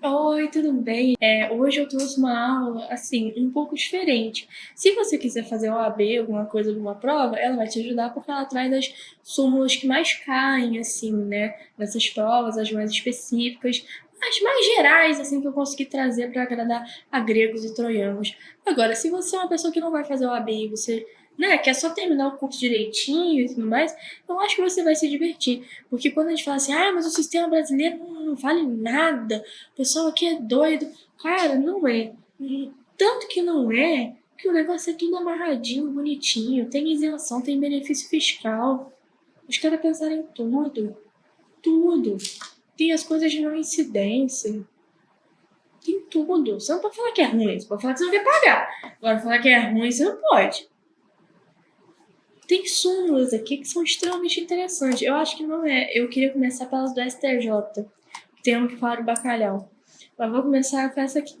Oi, tudo bem? Hoje eu trouxe uma aula, assim, um pouco diferente. Se você quiser fazer OAB, alguma coisa, alguma prova, ela vai te ajudar porque ela traz as súmulas que mais caem, assim, né? Nessas provas, as mais específicas, as mais gerais, assim, que eu consegui trazer para agradar a gregos e troianos. Agora, se você é uma pessoa que não vai fazer OAB e você, né, quer só terminar o curso direitinho e tudo mais, eu acho que você vai se divertir. Porque quando a gente fala assim, mas o sistema brasileiro não vale nada, o pessoal aqui é doido. Cara, não é. Tanto que não é, que o negócio é tudo amarradinho, bonitinho. Tem isenção, tem benefício fiscal. Os caras pensaram em tudo. Tudo. Tem as coisas de não incidência. Tem tudo. Você não pode falar que é ruim, você pode falar que você não quer pagar. Agora, falar que é ruim, você não pode. Tem súmulas aqui que são extremamente interessantes. Eu acho que não é. Eu queria começar pelas do STJ. Tem um que fala do bacalhau. Mas vou começar com essa aqui.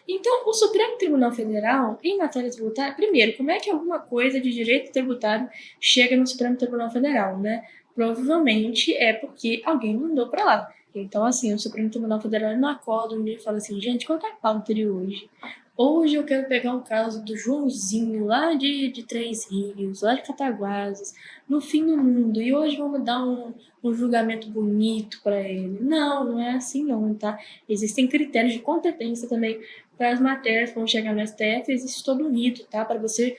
Então, o Supremo Tribunal Federal, em matéria tributária, primeiro, como é que alguma coisa de direito tributário chega no Supremo Tribunal Federal, né? Provavelmente é porque alguém mandou para lá. Então, assim, o Supremo Tribunal Federal não acorda um dia e fala assim, gente, qual é a pauta de hoje? Hoje eu quero pegar um caso do Joãozinho, lá de Três Rios, lá de Cataguases, no fim do mundo, e hoje vamos dar um julgamento bonito para ele. Não, não é assim não, tá? Existem critérios de competência também para as matérias que vão chegar no STF, existe todo um rito, tá? Para você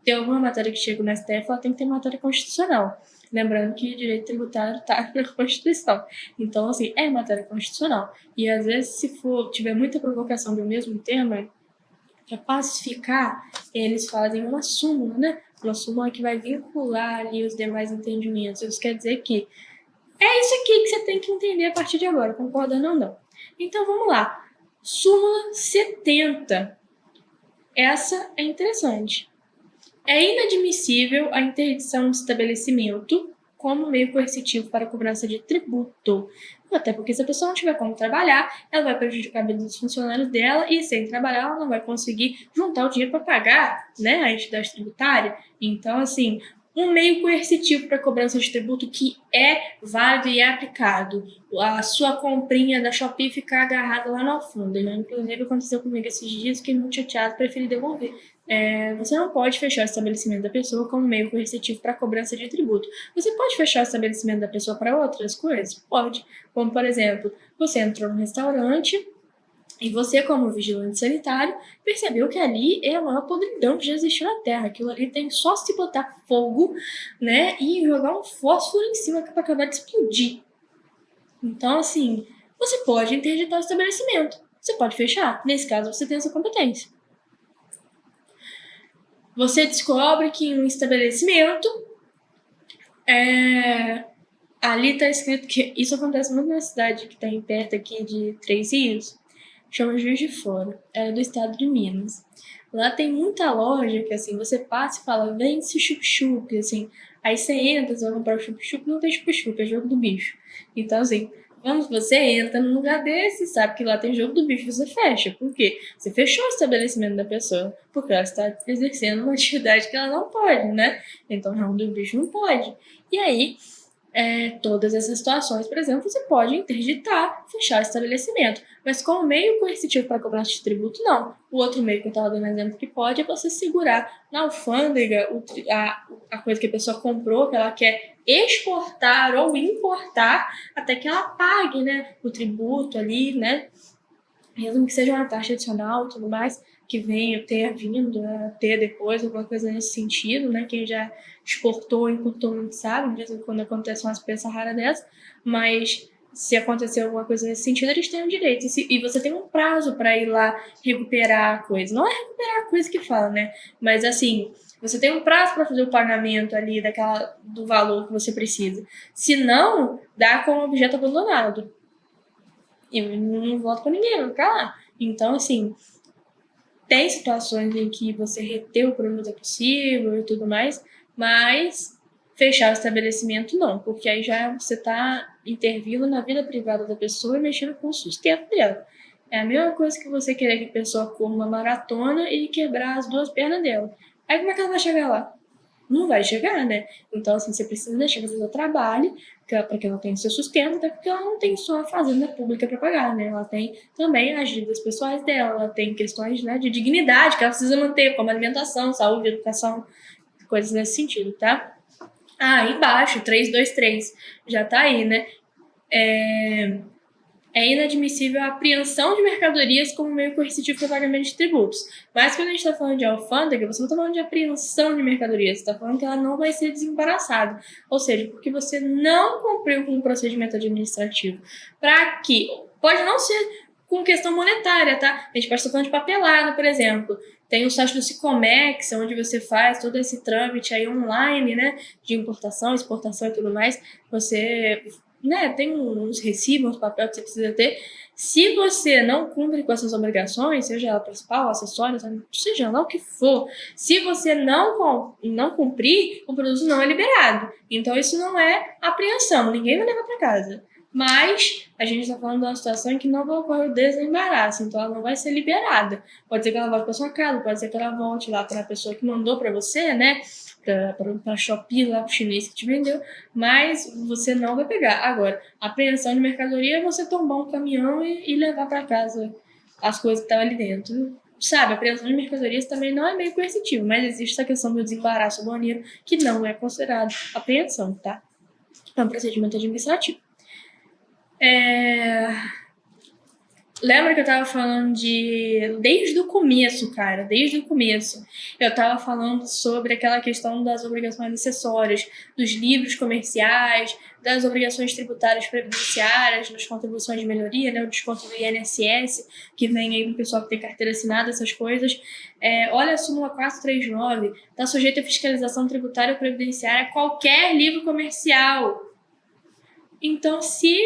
ter alguma matéria que chega no STF, ela tem que ter matéria constitucional. Lembrando que direito tributário está na Constituição. Então, assim, é matéria constitucional. E às vezes, se tiver muita provocação do mesmo tema, para pacificar, eles fazem uma súmula, né? Uma súmula que vai vincular ali os demais entendimentos. Isso quer dizer que é isso aqui que você tem que entender a partir de agora, concordando ou não. Então vamos lá. Súmula 70. Essa é interessante. É inadmissível a interdição de estabelecimento como meio coercitivo para a cobrança de tributo. Até porque se a pessoa não tiver como trabalhar, ela vai prejudicar a vida dos funcionários dela e sem trabalhar ela não vai conseguir juntar o dinheiro para pagar, né, a entidade tributária. Então, assim, um meio coercitivo para a cobrança de tributo que é válido e é aplicado. A sua comprinha da Shopee ficar agarrada lá na alfândega. Né? Inclusive, aconteceu comigo esses dias, fiquei muito chateado, preferi devolver. Você não pode fechar o estabelecimento da pessoa como meio coercitivo para cobrança de tributo. Você pode fechar o estabelecimento da pessoa para outras coisas? Pode. Como, por exemplo, você entrou no restaurante e você, como vigilante sanitário, percebeu que ali é a maior podridão que já existiu na Terra. Aquilo ali tem só se botar fogo, né, e jogar um fósforo em cima para acabar de explodir. Então, assim, você pode interditar o estabelecimento. Você pode fechar. Nesse caso, você tem essa competência. Você descobre que em um estabelecimento ali está escrito que isso acontece muito na cidade que está em perto aqui de Três Rios, chama Juiz de Fora, é do estado de Minas. Lá tem muita loja que assim, você passa e fala, vende-se chup-chup, assim, aí você entra, você vai comprar o chup-chup, não tem chup-chup, é jogo do bicho. Então assim, você entra num lugar desse, sabe que lá tem jogo do bicho, você fecha. Por quê? Você fechou o estabelecimento da pessoa, porque ela está exercendo uma atividade que ela não pode, né? Então, jogo do bicho não pode. E aí, todas essas situações, por exemplo, você pode interditar, fechar o estabelecimento. Mas como meio coercitivo para cobrança de tributo, não. O outro meio que eu estava dando exemplo que pode é você segurar na alfândega a coisa que a pessoa comprou, que ela quer exportar ou importar, até que ela pague, né, o tributo ali, né, mesmo que seja uma taxa adicional e tudo mais, que venha ter vindo a ter depois, alguma coisa nesse sentido, né? Quem já exportou ou importou não sabe, de vez em quando acontece umas peças raras dessas, mas se acontecer alguma coisa nesse sentido, eles têm o direito. E você tem um prazo para ir lá recuperar a coisa. Não é recuperar a coisa que fala, né? Mas assim, você tem um prazo para fazer o pagamento ali do valor que você precisa. Se não, dá como objeto abandonado e não volta para ninguém, vai ficar lá. Então, assim, tem situações em que você reter o produto é possível e tudo mais, mas fechar o estabelecimento não, porque aí já você está intervindo na vida privada da pessoa e mexendo com o sustento dela. É a mesma coisa que você querer que a pessoa corra uma maratona e quebrar as duas pernas dela. Aí como é que ela vai chegar lá? não vai chegar, né? Então, assim, você precisa deixar de fazer o trabalho para que ela tenha seu sustento, até porque ela não tem só a fazenda pública para pagar, né? Ela tem também as dívidas pessoais dela, ela tem questões, né, de dignidade que ela precisa manter, como alimentação, saúde, educação, coisas nesse sentido, tá? Embaixo, 323, já tá aí, né? É inadmissível a apreensão de mercadorias como meio coercitivo para pagamento de tributos. Mas quando a gente está falando de alfândega, você não está falando de apreensão de mercadorias, você está falando que ela não vai ser desembaraçada. Ou seja, porque você não cumpriu com o procedimento administrativo. Para que? Pode não ser com questão monetária, tá? A gente pode estar falando de papelada, por exemplo. Tem o site do Sicomex, onde você faz todo esse trâmite aí online, né? De importação, exportação e tudo mais. Você, né, tem uns recibos, uns papel que você precisa ter. Se você não cumpre com essas obrigações, seja ela principal, acessória, seja lá o que for, se você não cumprir, o produto não é liberado. Então, isso não é apreensão, ninguém vai levar para casa. Mas a gente está falando de uma situação em que não vai ocorrer o desembaraço, então ela não vai ser liberada. Pode ser que ela volte para sua casa, pode ser que ela volte lá para a pessoa que mandou para você, né? Para a Shopee, lá para o chinês que te vendeu, mas você não vai pegar. Agora, a apreensão de mercadoria é você tomar um caminhão e levar para casa as coisas que estavam ali dentro. Sabe, a apreensão de mercadorias também não é meio coercitivo, mas existe essa questão do desembaraço aduaneiro que não é considerado apreensão, tá? É um procedimento administrativo. Lembra que eu tava falando desde o começo, cara, desde o começo. Eu tava falando sobre aquela questão das obrigações acessórias, dos livros comerciais, das obrigações tributárias previdenciárias, das contribuições de melhoria, né, o desconto do INSS, que vem aí pro pessoal que tem carteira assinada, essas coisas. Olha a súmula 439, tá sujeito a fiscalização tributária ou previdenciária qualquer livro comercial. Então, se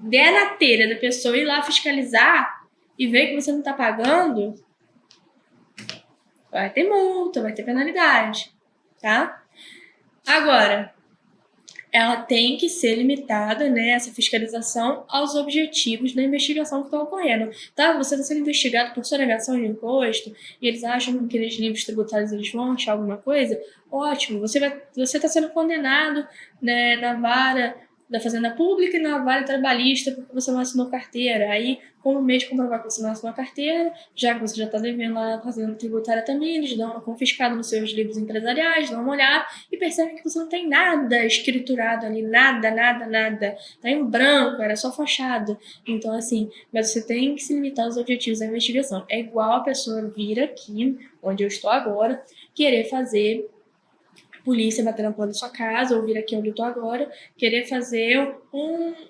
der na telha da pessoa ir lá fiscalizar e ver que você não está pagando, vai ter multa, vai ter penalidade, tá? Agora, ela tem que ser limitada, né, essa fiscalização aos objetivos da investigação que estão ocorrendo. Tá? Você está sendo investigado por sonegação de imposto e eles acham que aqueles livros tributários eles vão achar alguma coisa, ótimo, você está sendo condenado, né, na vara da Fazenda Pública e na vara trabalhista porque você não assinou carteira. Aí, como meio de comprovar que você não assinou carteira, já que você já está devendo lá na Fazenda Tributária também, eles dão uma confiscada nos seus livros empresariais, dão uma olhada e percebem que você não tem nada escriturado ali, nada. Tá em branco, era só fachada. Então, assim, mas você tem que se limitar aos objetivos da investigação. É igual a pessoa vir aqui, onde eu estou agora, querer fazer polícia bater na porta da sua casa, ou vir aqui onde eu tô agora, querer fazer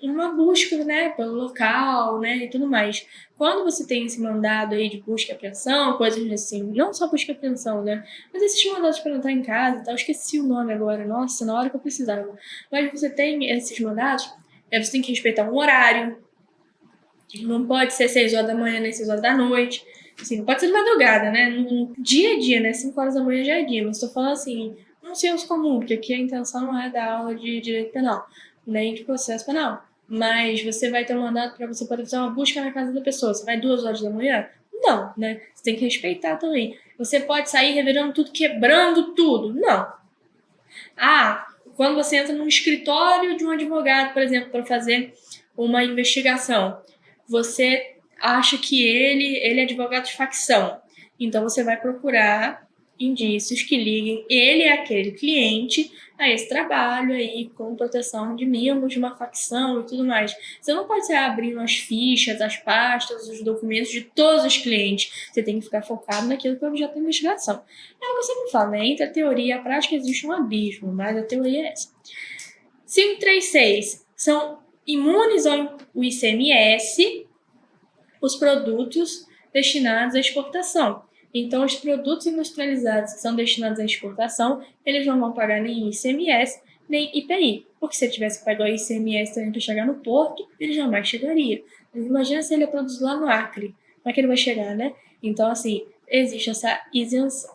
uma busca, né, pelo local, né, e tudo mais. Quando você tem esse mandado aí de busca e apreensão, coisas assim, não só busca e apreensão, né, mas esses mandados para entrar em casa e tal, esqueci o nome agora, nossa, na hora que eu precisava. Mas você tem esses mandados, você tem que respeitar um horário, não pode ser 6 horas da manhã nem 6 horas da noite, assim, não pode ser de madrugada, né, no dia a dia, né, 5 horas da manhã já é dia, mas tô falando assim, um senso comum, porque aqui a intenção não é dar aula de direito penal, nem de processo penal. Mas você vai ter um mandato para você poder fazer uma busca na casa da pessoa. Você vai 2 horas da manhã? Não, né? Você tem que respeitar também. Você pode sair revirando tudo, quebrando tudo? Não. Quando você entra num escritório de um advogado, por exemplo, para fazer uma investigação, você acha que ele é advogado de facção. Então você vai procurar indícios que liguem ele é aquele cliente a esse trabalho aí com proteção de membros de uma facção e tudo mais. Você não pode sair abrindo as fichas, as pastas, os documentos de todos os clientes. Você tem que ficar focado naquilo que é objeto da investigação. É o que eu sempre falo, né? Entre a teoria e a prática existe um abismo, mas a teoria é essa. 536 são imunes ao ICMS os produtos destinados à exportação. Então, os produtos industrializados que são destinados à exportação, eles não vão pagar nem ICMS, nem IPI. Porque se ele tivesse que pagar o ICMS também para chegar no porto, ele jamais chegaria. Mas imagina se ele é produzido lá no Acre. Como é que ele vai chegar, né? Então, assim, existe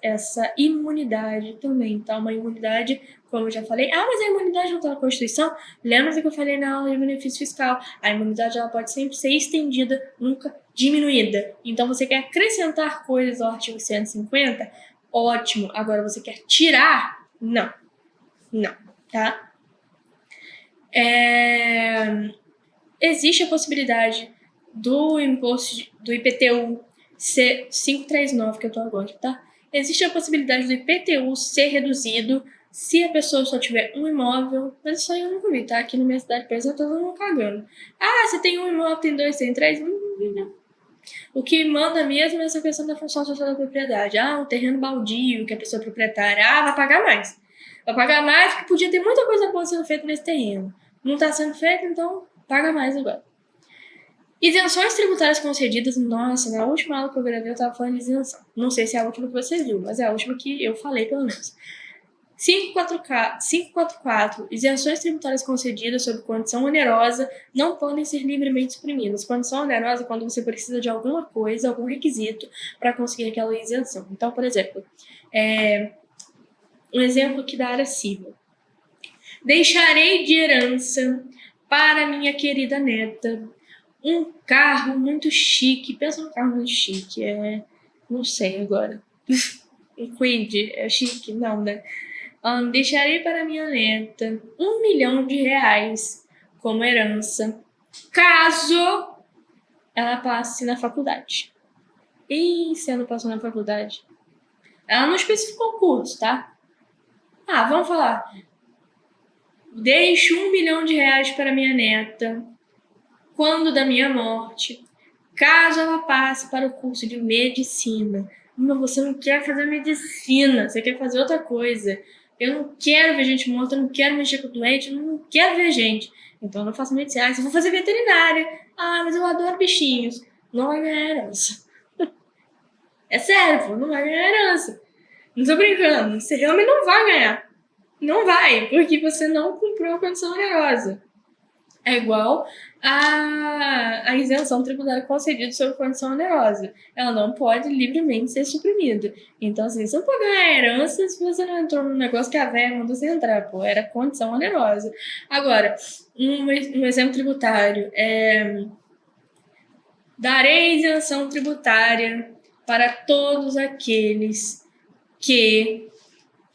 essa imunidade também, tá? Uma imunidade, como eu já falei. Mas a imunidade não está na Constituição? Lembra do que eu falei na aula de benefício fiscal? A imunidade ela pode sempre ser estendida, nunca diminuída. Então, você quer acrescentar coisas ao artigo 150? Ótimo. Agora, você quer tirar? Não, não, tá? Existe a possibilidade do imposto do IPTU ser 539, que eu tô agora, tá? Existe a possibilidade do IPTU ser reduzido se a pessoa só tiver um imóvel, mas isso aí eu nunca vi, tá? Aqui na minha cidade, por exemplo, eu tô todo mundo cagando. Ah, você tem um imóvel, tem dois, tem três? Não. O que manda mesmo é essa questão da função social da propriedade. Ah, um terreno baldio, que a pessoa é proprietária. Ah, vai pagar mais. Vai pagar mais porque podia ter muita coisa boa sendo feita nesse terreno. Não está sendo feito, então paga mais agora. Isenções tributárias concedidas. Nossa, na última aula que eu gravei eu tava falando de isenção. Não sei se é a última que você viu, mas é a última que eu falei, pelo menos. 544. Isenções tributárias concedidas sob condição onerosa não podem ser livremente suprimidas. Condição onerosa é quando você precisa de alguma coisa, algum requisito para conseguir aquela isenção. Então, por exemplo, um exemplo aqui da área civil. Deixarei de herança para minha querida neta um carro muito chique. Pensa num carro muito chique. Não sei agora. Um Quid é chique? Não, né? Deixarei para minha neta R$ 1.000.000 como herança, caso ela passe na faculdade. E se ela não passou na faculdade? Ela não especificou o curso, tá? Vamos falar. Deixo R$ 1.000.000 para minha neta quando da minha morte, caso ela passe para o curso de medicina. Mas você não quer fazer medicina, você quer fazer outra coisa. Eu não quero ver gente morta, eu não quero mexer com doente, eu não quero ver gente. Então eu não faço medicina. Eu vou fazer veterinária. Mas eu adoro bichinhos. Não vai ganhar herança. É sério, pô, não vai ganhar herança. Não tô brincando, você realmente não vai ganhar. Não vai, porque você não cumpriu a condição onerosa. É igual a isenção tributária concedida sob condição onerosa. Ela não pode livremente ser suprimida. Então, assim, você não pode ganhar herança se você não entrou no negócio que a velha mandou você entrar, pô. Era condição onerosa. Agora, um exemplo tributário darei isenção tributária para todos aqueles que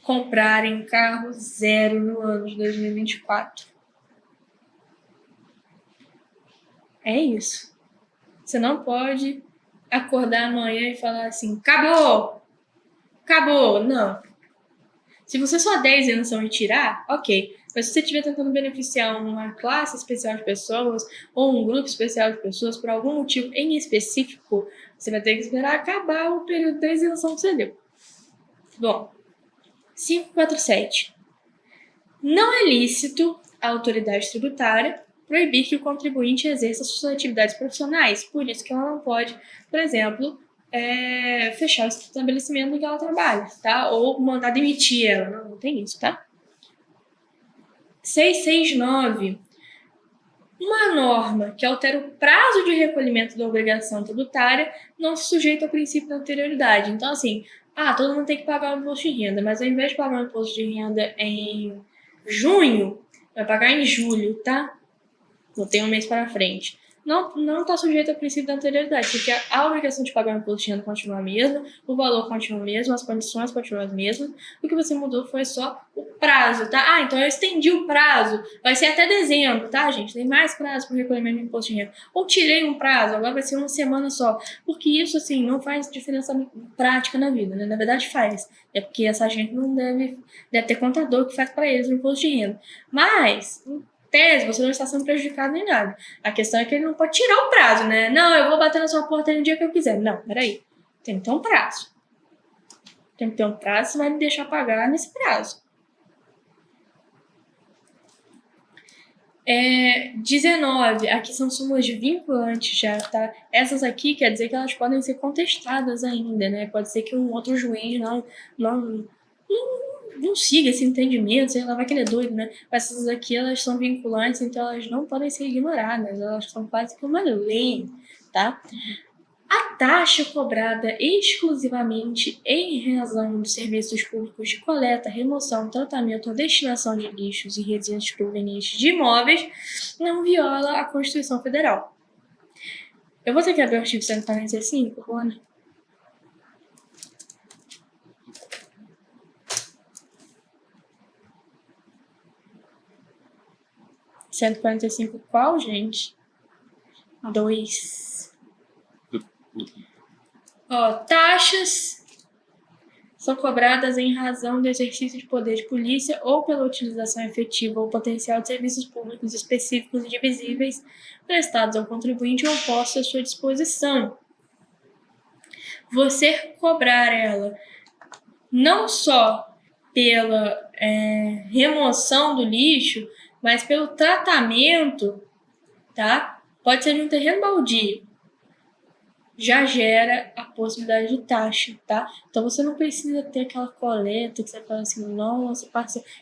comprarem carro zero no ano de 2024. É isso. Você não pode acordar amanhã e falar assim, acabou! Acabou! Não. Se você só der isenção e tirar, ok. Mas se você estiver tentando beneficiar uma classe especial de pessoas ou um grupo especial de pessoas por algum motivo em específico, você vai ter que esperar acabar o período da isenção que você deu. Bom, 547. Não é lícito à autoridade tributária proibir que o contribuinte exerça suas atividades profissionais. Por isso que ela não pode, por exemplo, fechar o estabelecimento em que ela trabalha, tá? Ou mandar demitir ela. Não tem isso, tá? 669. Uma norma que altera o prazo de recolhimento da obrigação tributária não se sujeita ao princípio da anterioridade. Então, assim, todo mundo tem que pagar o imposto de renda, mas ao invés de pagar o imposto de renda em junho, vai pagar em julho, tá? Não tem um mês para frente. Não está sujeito ao princípio da anterioridade, porque a obrigação de pagar o imposto de renda continua a mesma, o valor continua o mesmo, as condições continuam as mesmas. O que você mudou foi só o prazo, tá? Então eu estendi o prazo, vai ser até dezembro, tá, gente? Tem mais prazo para o recolhimento de imposto de renda. Ou tirei um prazo, agora vai ser uma semana só. Porque isso, assim, não faz diferença prática na vida, né? Na verdade faz. É porque essa gente não deve ter contador que faz para eles o imposto de renda. Mas tese, você não está sendo prejudicado nem nada. A questão é que ele não pode tirar o prazo, né? Não, eu vou bater na sua porta no dia que eu quiser. Não, peraí. Tem que ter um prazo. Tem que ter um prazo, você vai me deixar pagar nesse prazo. 19. Aqui são súmulas vinculantes já, tá? Essas aqui quer dizer que elas podem ser contestadas ainda, né? Pode ser que um outro juiz não siga esse entendimento, sei lá, vai que ele é doido, né? Mas essas aqui, elas são vinculantes, então elas não podem ser ignoradas, elas são quase que uma lei, tá? A taxa cobrada exclusivamente em razão dos serviços públicos de coleta, remoção, tratamento ou destinação de lixos e resíduos provenientes de imóveis não viola a Constituição Federal. Eu vou ter que abrir o artigo 145, Rony. 145 qual, gente? 2. Ó, taxas são cobradas em razão do exercício de poder de polícia ou pela utilização efetiva ou potencial de serviços públicos específicos e divisíveis prestados ao contribuinte ou postos à sua disposição. Você cobrar ela não só pela remoção do lixo, mas pelo tratamento, tá? Pode ser de um terreno baldio. Já gera a possibilidade de taxa, tá? Então você não precisa ter aquela coleta que você fala assim, nossa,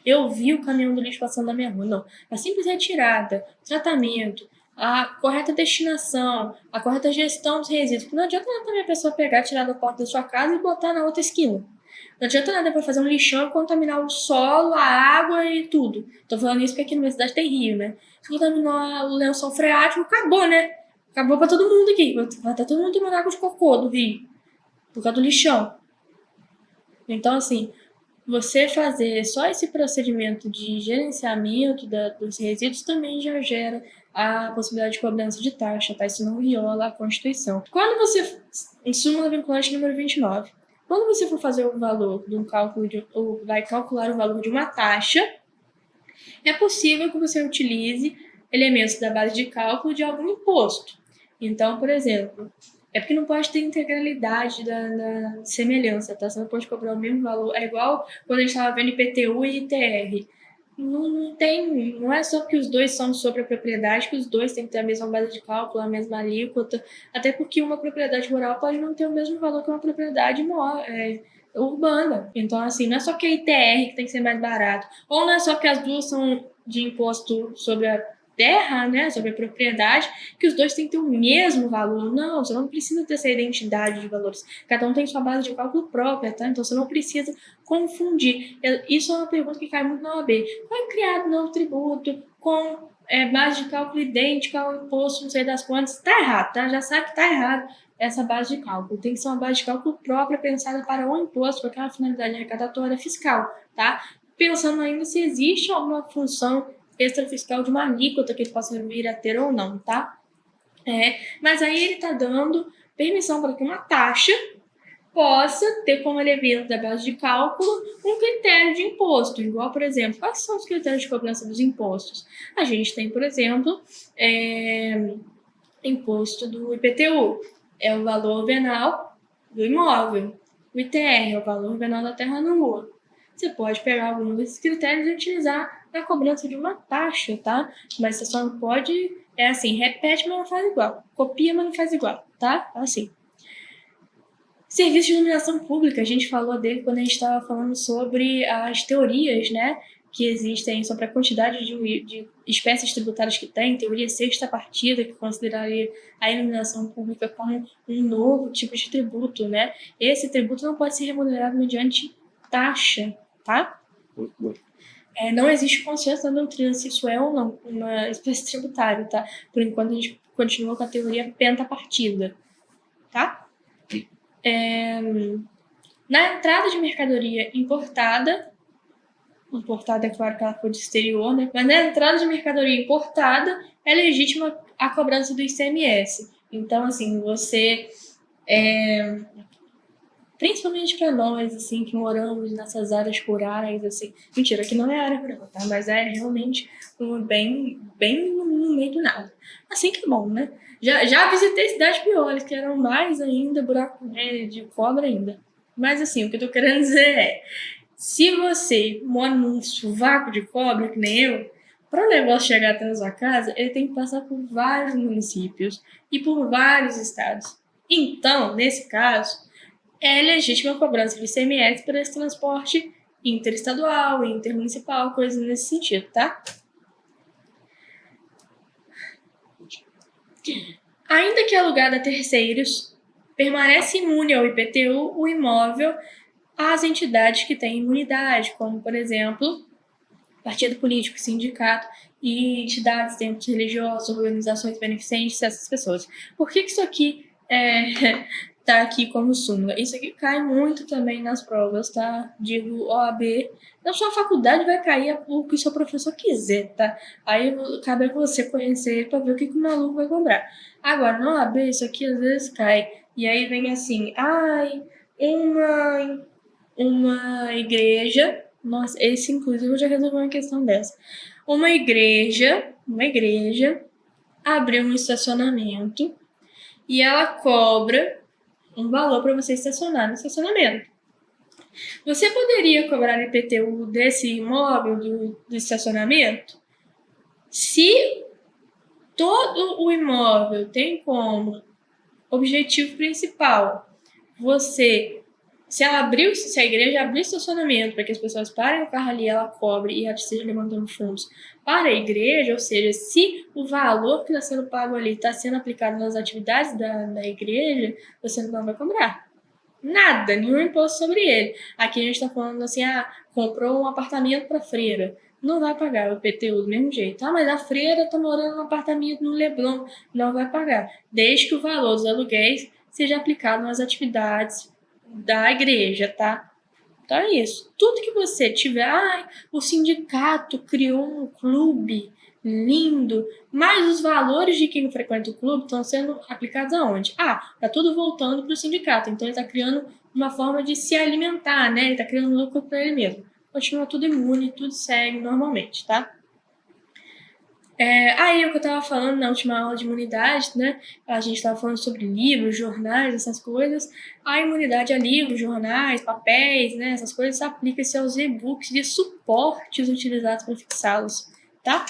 eu vi o caminhão do lixo passando na minha rua. Não. A simples retirada, tratamento, a correta destinação, a correta gestão dos resíduos. Porque não adianta nada também a pessoa pegar, tirar da porta da sua casa e botar na outra esquina. Não adianta nada para fazer um lixão e contaminar o solo, a água e tudo. Tô falando isso porque aqui na minha cidade tem rio, né? Se contaminar o lençol freático, acabou, né? Acabou pra todo mundo aqui. Vai estar todo mundo tomando água de cocô do rio. Por causa do lixão. Então, assim, você fazer só esse procedimento de gerenciamento dos resíduos também já gera a possibilidade de cobrança de taxa, tá? Isso não viola a Constituição. Quando você... Em súmula vinculante número 29. Quando você for fazer o valor de um cálculo, ou vai calcular o valor de uma taxa, é possível que você utilize elementos da base de cálculo de algum imposto. Então, por exemplo, é porque não pode ter integralidade da semelhança, tá? Você não pode cobrar o mesmo valor. É igual quando a gente estava vendo IPTU e ITR. Não é só porque os dois são sobre a propriedade que os dois têm que ter a mesma base de cálculo, a mesma alíquota, até porque uma propriedade rural pode não ter o mesmo valor que uma propriedade urbana. Então, assim, não é só porque a ITR que tem que ser mais barato, ou não é só porque as duas são de imposto sobre a terra, né, sobre a propriedade, que os dois têm que ter o mesmo valor. Não, você não precisa ter essa identidade de valores. Cada um tem sua base de cálculo própria, tá? Então você não precisa confundir. Isso é uma pergunta que cai muito na OAB. Foi criado novo tributo com base de cálculo idêntica ao imposto, não sei das quantas. Tá errado, tá? Já sabe que tá errado essa base de cálculo. Tem que ser uma base de cálculo própria, pensada para o imposto, com aquela finalidade arrecadatória fiscal, tá? Pensando ainda se existe alguma função extrafiscal de uma alíquota que ele possa vir a ter ou não, tá? Mas aí ele está dando permissão para que uma taxa possa ter como elemento da base de cálculo um critério de imposto. Igual, por exemplo, quais são os critérios de cobrança dos impostos? A gente tem, por exemplo, imposto do IPTU, é o valor venal do imóvel. O ITR é o valor venal da terra nua. Você pode pegar algum desses critérios e utilizar na cobrança de uma taxa, tá? Mas você só não pode, repete, mas não faz igual. Copia, mas não faz igual, tá? Assim. Serviço de iluminação pública, a gente falou dele quando a gente estava falando sobre as teorias, né? Que existem sobre a quantidade de espécies tributárias que tem, teoria sexta partida, que consideraria a iluminação pública como um novo tipo de tributo, né? Esse tributo não pode ser remunerado mediante taxa, tá? Não existe consenso na doutrina se isso é ou não uma espécie tributária, tá? Por enquanto a gente continua com a teoria pentapartida, tá? Na entrada de mercadoria importada é claro que ela foi do exterior, né? Mas na entrada de mercadoria importada é legítima a cobrança do ICMS. Então, assim, você... principalmente para nós, assim, que moramos nessas áreas rurais, assim... Mentira, aqui não é área rural, tá? Mas é realmente bem no meio do nada. Assim que é bom, né? Já visitei cidades piores, que eram mais ainda buraco de cobra ainda. Mas, assim, o que eu tô querendo dizer é... Se você mora num sovaco de cobra, que nem eu, para o negócio chegar até na sua casa, ele tem que passar por vários municípios e por vários estados. Então, nesse caso, é legítima a cobrança de ICMS para esse transporte interestadual, intermunicipal, coisas nesse sentido, tá? Ainda que alugado a terceiros, permanece imune ao IPTU o imóvel às entidades que têm imunidade, como, por exemplo, partido político, sindicato e entidades, templos religiosos, organizações beneficentes, essas pessoas. Por que isso aqui tá aqui como súmula. Isso aqui cai muito também nas provas, tá? Digo OAB. Na sua faculdade vai cair o que o seu professor quiser, tá? Aí cabe a você conhecer para ver o que o maluco vai cobrar. Agora, na OAB, isso aqui às vezes cai. E aí vem assim, ai, uma igreja. Nossa, esse inclusive eu já resolvi uma questão dessa. Uma igreja abriu um estacionamento e ela cobra um valor para você estacionar no estacionamento. Você poderia cobrar IPTU desse imóvel do estacionamento se todo o imóvel tem como objetivo principal se a igreja abrir estacionamento para que as pessoas parem o carro ali, ela cobre e ela esteja levantando fundos para a igreja, ou seja, se o valor que está sendo pago ali está sendo aplicado nas atividades da igreja, você não vai cobrar nada, nenhum imposto sobre ele. Aqui a gente está falando assim, comprou um apartamento para freira, não vai pagar o IPTU do mesmo jeito. Mas a freira está morando num apartamento no Leblon, não vai pagar, desde que o valor dos aluguéis seja aplicado nas atividades da igreja, tá? Então é isso. Tudo que você tiver, o sindicato criou um clube lindo, mas os valores de quem frequenta o clube estão sendo aplicados aonde? Tá tudo voltando para o sindicato, então ele está criando uma forma de se alimentar, né? Ele está criando lucro para ele mesmo. Continua tudo imune, tudo segue normalmente, tá? Aí o que eu estava falando na última aula de imunidade, né? A gente estava falando sobre livros, jornais, essas coisas. A imunidade a livros, jornais, papéis, né? Essas coisas aplica-se aos e-books de suportes utilizados para fixá-los, tá?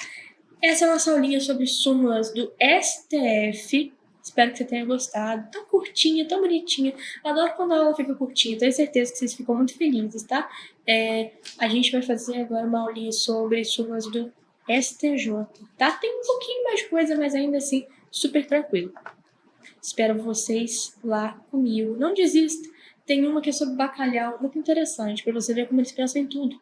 Essa é a nossa aulinha sobre súmulas do STF. Espero que você tenha gostado. Tão curtinha, tão bonitinha. Adoro quando a aula fica curtinha. Tenho certeza que vocês ficam muito felizes, tá? A gente vai fazer agora uma aulinha sobre súmulas do STJ, tá? Tem um pouquinho mais de coisa, mas ainda assim, super tranquilo. Espero vocês lá comigo. Não desista. Tem uma que é sobre bacalhau, muito interessante, para você ver como eles pensam em tudo.